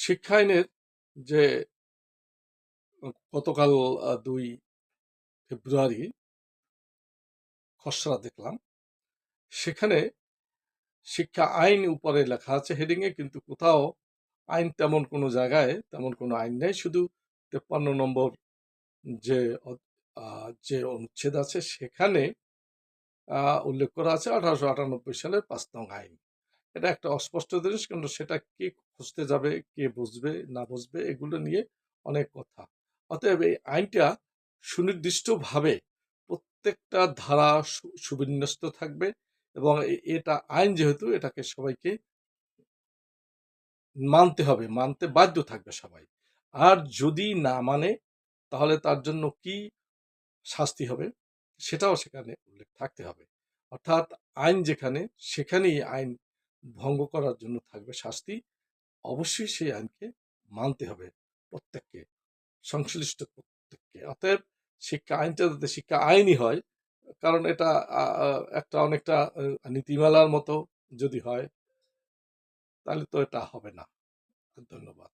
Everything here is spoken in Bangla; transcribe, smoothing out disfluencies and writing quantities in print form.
শিক্ষা আইনের যে গতকাল ২ ফেব্রুয়ারি খসড়া দেখলাম, সেখানে শিক্ষা আইন উপরে লেখা আছে হেডিংয়ে, কিন্তু কোথাও আইন তেমন কোনো জায়গায় তেমন কোনো আইন নেই। শুধু ৫৩ নম্বর যে যে অনুচ্ছেদ আছে সেখানে উল্লেখ করা আছে ১৮৯৮ সালের ৫ নং আইন। এটা একটা অস্পষ্ট জিনিস, কিন্তু সেটা কে খুঁজতে যাবে, কে বুঝবে না বুঝবে, এগুলো নিয়ে অনেক কথা। অতএব এই আইনটা সুনির্দিষ্টভাবে প্রত্যেকটা ধারা সুবিন্যস্ত থাকবে, এবং এটা আইন যেহেতু এটাকে সবাইকে মানতে হবে, মানতে বাধ্য থাকবে সবাই। আর যদি না মানে তাহলে তার জন্য কি শাস্তি হবে সেটাও সেখানে উল্লেখ থাকতে হবে। অর্থাৎ আইন যেখানে, সেখানেই আইন ভঙ্গ করার জন্য থাকবে শাস্তি। অবশ্যই সেই আইনকে মানতে হবে প্রত্যেককে, সংশ্লিষ্ট প্রত্যেককে। অতএব শিক্ষা আইনটা যাতে শিক্ষা আইনই হয়, কারণ এটা একটা অনেকটা নীতিমালার মতো যদি হয় তাহলে তো এটা হবে না। ধন্যবাদ।